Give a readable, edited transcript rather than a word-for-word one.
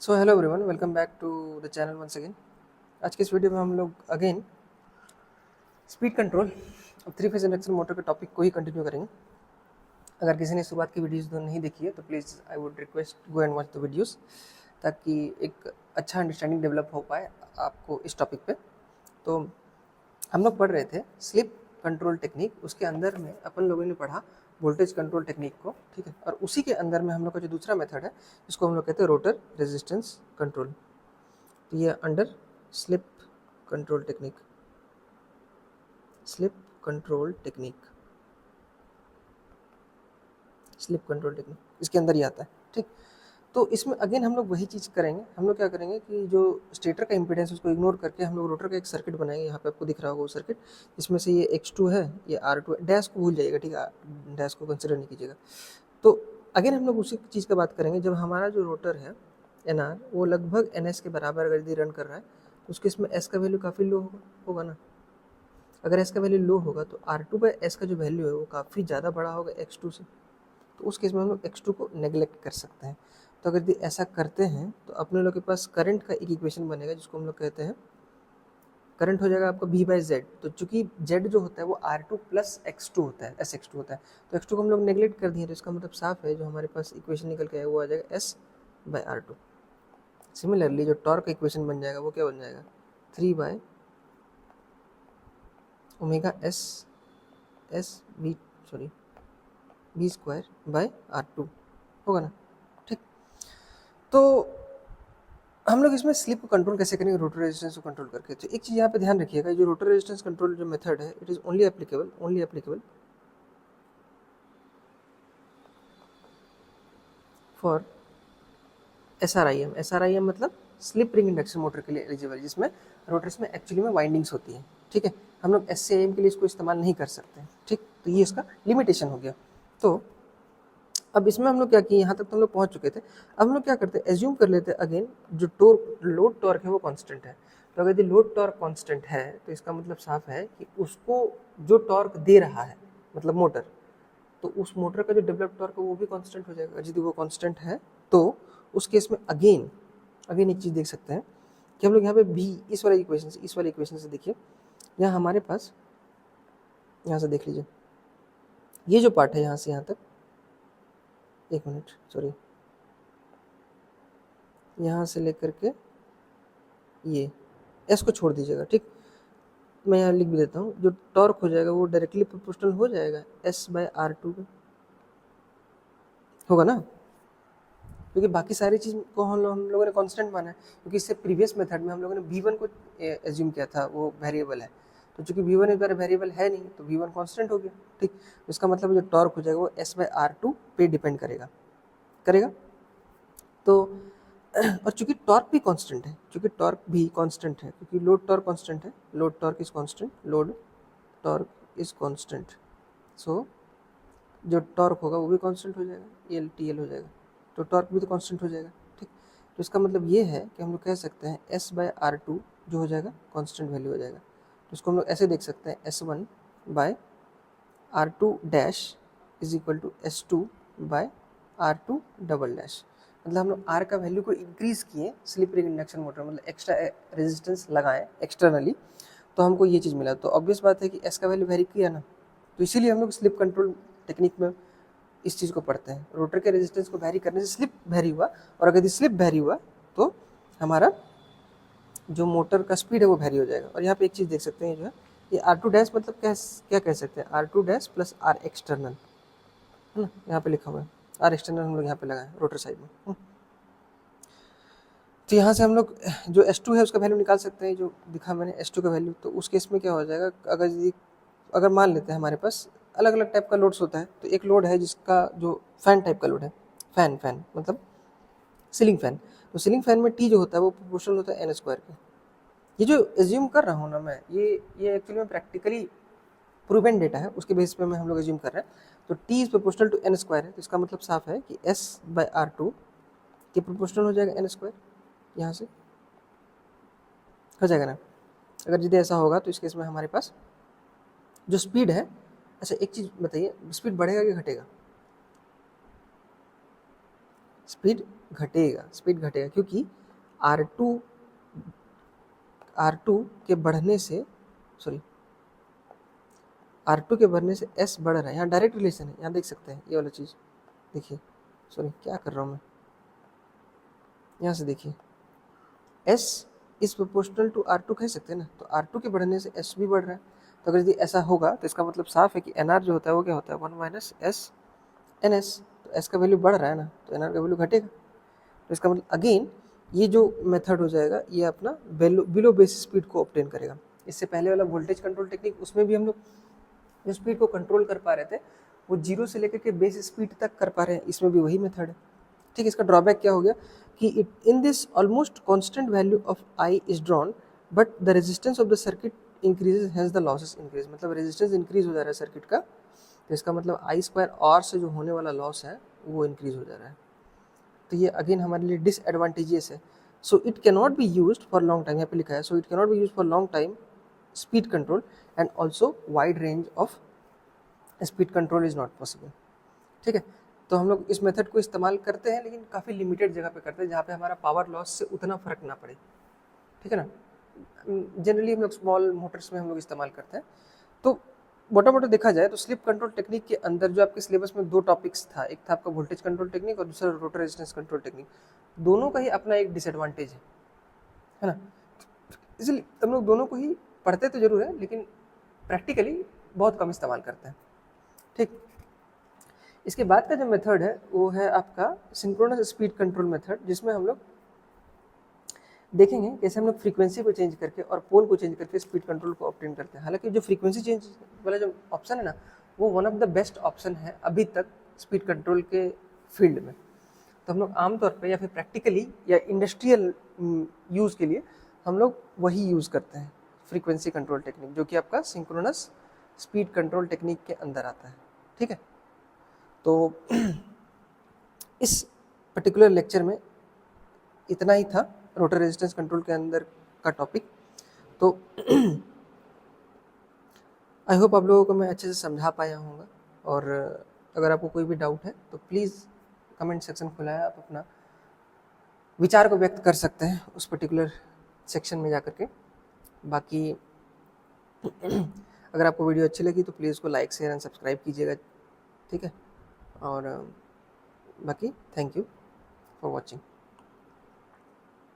So hello everyone, welcome back to the channel once again. आज के इस video में हम लोग अगेन स्पीड कंट्रोल और थ्री फेज इंडक्शन मोटर के टॉपिक को ही कंटिन्यू करेंगे। अगर किसी ने शुरुआत की वीडियोस तो नहीं देखी है तो please I would request go and watch the videos, ताकि एक अच्छा अंडरस्टैंडिंग डेवलप हो पाए आपको इस टॉपिक पे। तो हम लोग पढ़ रहे थे स्लिप कंट्रोल टेक्निक, उसके अंदर में अपन लोगों ने पढ़ा वोल्टेज कंट्रोल टेक्निक को, ठीक है। और उसी के अंदर में हम लोग का जो दूसरा मेथड है, इसको हम लोग कहते हैं रोटर रेजिस्टेंस कंट्रोल। तो ये under slip control technique, slip control technique, slip control technique इसके अंदर ही आता है, ठीक। तो इसमें अगेन हम लोग वही चीज़ करेंगे। हम लोग क्या करेंगे कि जो स्टेटर का इम्पीडेंस उसको इग्नोर करके हम लोग रोटर का एक सर्किट बनाएंगे। यहाँ पे आपको दिख रहा होगा वो सर्किट, इसमें से ये X2 है, ये R2 है। डैश को भूल जाइएगा, ठीक है, डैश को कंसिडर नहीं कीजिएगा। तो अगेन हम लोग उसी चीज़ का बात करेंगे। जब हमारा जो रोटर है NR वो लगभग NS के बराबर अगर यदि रन कर रहा है तो उसके इसमें S का वैल्यू काफ़ी लो होगा ना। अगर S का वैल्यू लो होगा तो R2/S का जो वैल्यू है वो काफ़ी ज़्यादा बड़ा होगा X2 से। तो उस केस में हम लोग X2 को नेग्लेक्ट कर सकते हैं। तो अगर यदि ऐसा करते हैं तो अपने लोग के पास करंट का एक इक्वेशन बनेगा जिसको हम लोग कहते हैं, करंट हो जाएगा आपका V/Z। तो चूंकि Z जो होता है वो R2 प्लस X2 होता है, SX2 होता है। तो X2 को हम लोग नेग्लेक्ट कर दिए, तो इसका मतलब साफ है जो हमारे पास इक्वेशन निकल के आएगा वो आ जाएगा S/R2। सिमिलरली जो टॉर्क का इक्वेशन बन जाएगा वो क्या बन जाएगा, 3/ω V²/R2 होगा ना, ठीक। तो हम लोग इसमें स्लिप को कंट्रोल कैसे करेंगे, रोटर रेजिस्टेंस को कंट्रोल करके। तो एक चीज़ यहाँ पे ध्यान रखिएगा, जो रोटर रेजिस्टेंस कंट्रोल जो मेथड है, it is only applicable for SRIM मतलब स्लिप रिंग इंडक्शन मोटर के लिए एलिजिबल, जिसमें रोटर्स में एक्चुअली में वाइंडिंग्स होती है, ठीक है। हम लोग SCIM के लिए इसको इस्तेमाल नहीं कर सकते, ठीक। तो ये इसका लिमिटेशन हो गया। तो अब इसमें हम लोग क्या किए, यहाँ तक तो हम लोग पहुँच चुके थे। अब हम लोग क्या करते हैं, एज्यूम कर लेते हैं अगेन जो लोड टॉर्क है वो कांस्टेंट है। तो अगर यदि लोड टॉर्क कांस्टेंट है तो इसका मतलब साफ है कि उसको जो टॉर्क दे रहा है मतलब मोटर, तो उस मोटर का जो डेवलप टॉर्क है वो भी कांस्टेंट हो जाएगा। यदि वो कांस्टेंट है तो उस केस में अगेन एक चीज़ देख सकते हैं कि हम लोग यहाँ पे भी इस वाले इक्वेशन से देखिए, यहाँ हमारे पास, यहाँ से देख लीजिए, ये जो पार्ट है यहाँ से यहाँ तक, एक मिनट सॉरी, यहाँ से लेकर के ये एस को छोड़ दीजिएगा, ठीक। मैं यहाँ लिख भी देता हूँ, जो टॉर्क हो जाएगा वो डायरेक्टली प्रोपोर्शनल हो जाएगा S/R2 में, होगा ना। क्योंकि बाकी सारी चीज़ को हम लोगों ने कांस्टेंट माना है, क्योंकि इससे प्रीवियस मेथड में हम लोगों ने V1 को एज्यूम किया था वो वेरिएबल है। तो चूंकि V1 इस बार वेरिएबल है नहीं तो V1 कांस्टेंट हो गया, ठीक। इसका मतलब जो टॉर्क हो जाएगा वो S/R2 पे डिपेंड करेगा। तो और चूंकि टॉर्क भी कांस्टेंट है, क्योंकि लोड टॉर्क कांस्टेंट है, लोड टॉर्क इज कांस्टेंट, सो जो टॉर्क होगा वो भी कांस्टेंट हो जाएगा, TL हो जाएगा। तो टॉर्क भी तो कांस्टेंट हो जाएगा, ठीक। तो इसका मतलब ये है कि हम लोग कह सकते हैं S/R2 जो हो जाएगा कांस्टेंट वैल्यू हो जाएगा। तो इसको हम लोग ऐसे देख सकते हैं, S1/R2 dash is equal to S2/R2 double dash. मतलब हम लोग R का वैल्यू को इंक्रीज किए स्लिप रिंग इंडक्शन मोटर, मतलब एक्स्ट्रा रेजिस्टेंस लगाए एक्सटर्नली, तो हमको ये चीज़ मिला। तो ऑब्वियस बात है कि S का वैल्यू वेरी किया ना, तो इसीलिए हम लोग स्लिप कंट्रोल टेक्निक में इस चीज़ को पढ़ते हैं। रोटर के रेजिस्टेंस को वैरी करने से स्लिप वैरी हुआ, और अगर स्लिप वैरी हुआ तो हमारा जो मोटर का स्पीड है वो वैरी हो जाएगा। और यहाँ पे एक चीज़ देख सकते हैं, जो है ये R2 डैश मतलब क्या कह सकते हैं, R2 dash plus R external है ना, यहाँ पे लिखा हुआ है। R एक्सटर्नल हम लोग यहाँ पे लगाए रोटर साइड में। तो यहाँ से हम लोग जो S2 है उसका वैल्यू निकाल सकते हैं, जो दिखा मैंने S2 का वैल्यू। तो उस केस में क्या हो जाएगा, अगर मान लेते हैं हमारे पास अलग अलग टाइप का लोड्स होता है, तो एक लोड है जिसका जो फैन टाइप का लोड है, फैन मतलब सीलिंग फैन। तो सीलिंग फैन में T जो होता है वो प्रोपोर्शनल होता है N स्क्वायर के। ये जो एज्यूम कर रहा हूँ ना मैं, ये एक्चुअली में प्रैक्टिकली प्रूवन डेटा है, उसके बेस पे मैं हम लोग एज्यूम कर रहे हैं। तो T is proportional to N square है, तो इसका मतलब साफ है कि S/R2 के प्रोपोर्शनल हो जाएगा N स्क्वायर, यहाँ से हो जाएगा ना। अगर यदि ऐसा होगा तो इस केस में हमारे पास जो स्पीड है, अच्छा एक चीज़ बताइए, स्पीड बढ़ेगा कि घटेगा, स्पीड घटेगा क्योंकि R2 के बढ़ने से S बढ़ रहा है। यहाँ डायरेक्ट रिलेशन है, यहाँ देख सकते हैं ये वाला चीज़, देखिए क्या कर रहा हूँ मैं, यहाँ से देखिए S is proportional to R2 कह सकते हैं ना, तो R2 के बढ़ने से S भी बढ़ रहा है। तो अगर यदि ऐसा होगा तो इसका मतलब साफ है कि NR जो होता है वो क्या होता है 1 माइनस S NS। तो S का वैल्यू बढ़ रहा है ना, तो NR का वैल्यू घटेगा। तो इसका मतलब अगेन ये जो मेथड हो जाएगा ये अपना बिलो बेस स्पीड को ऑब्टेन करेगा। इससे पहले वाला वोल्टेज कंट्रोल टेक्निक, उसमें भी हम लोग जो स्पीड को कंट्रोल कर पा रहे थे वो 0 से लेकर के बेस स्पीड तक कर पा रहे हैं, इसमें भी वही मेथड है। ठीक, इसका ड्रॉबैक क्या हो गया कि in this almost constant value of I is drawn but the resistance of the circuit increases, hence the losses increase. मतलब रेजिस्टेंस इंक्रीज हो जा रहा है सर्किट का, तो इसका मतलब I² R से जो होने वाला लॉस है वो इंक्रीज हो जा रहा है। तो ये अगेन हमारे लिए डिसएडवांटेजेस है। So it can not be used for long time, यहाँ पे लिखा है so it can not be used for long time speed control and also wide range of speed control is not possible. ठीक है, तो हम लोग इस मेथड को इस्तेमाल करते हैं लेकिन काफ़ी लिमिटेड जगह पे करते हैं जहाँ पे हमारा पावर लॉस से उतना फर्क ना पड़े। ठीक है ना, जनरली हम लोग स्मॉल मोटर्स में हम लोग इस्तेमाल करते हैं। तो मोटा मोटा देखा जाए तो स्लिप कंट्रोल टेक्निक के अंदर जो आपके सिलेबस में 2 टॉपिक्स था, एक था आपका वोल्टेज कंट्रोल टेक्निक और दूसरा रोटर रेजिस्टेंस कंट्रोल टेक्निक। दोनों का ही अपना एक डिसएडवांटेज है ना, इसलिए हम लोग दोनों को ही पढ़ते तो जरूर है लेकिन प्रैक्टिकली बहुत कम इस्तेमाल करते हैं। ठीक, इसके बाद का जो मेथड है वो है आपका सिंक्रोनस स्पीड कंट्रोल मेथड, जिसमें हम लोग देखेंगे कैसे हम लोग फ्रीक्वेंसी को चेंज करके और पोल को चेंज करके स्पीड कंट्रोल को ऑब्टेन करते हैं। हालांकि जो फ्रीक्वेंसी चेंज वाला जो ऑप्शन है ना वो one of the best option है अभी तक स्पीड कंट्रोल के फील्ड में। तो हम लोग आमतौर पर या फिर प्रैक्टिकली या इंडस्ट्रियल यूज़ के लिए हम लोग वही यूज़ करते हैं, फ्रीक्वेंसी कंट्रोल टेक्निक, जो कि आपका सिंक्रोनस स्पीड कंट्रोल टेक्निक के अंदर आता है। ठीक है, तो इस पर्टिकुलर लेक्चर में इतना ही था रोटर रेजिस्टेंस कंट्रोल के अंदर का टॉपिक। तो आई होप आप लोगों को मैं अच्छे से समझा पाया हूँगा, और अगर आपको कोई भी डाउट है तो प्लीज़ कमेंट सेक्शन खुला है, आप अपना विचार को व्यक्त कर सकते हैं उस पर्टिकुलर सेक्शन में जाकर के। बाकी अगर आपको वीडियो अच्छी लगी तो प्लीज़ उसको लाइक शेयर एंड सब्सक्राइब कीजिएगा। ठीक है, और बाकी थैंक यू फॉर वॉचिंग।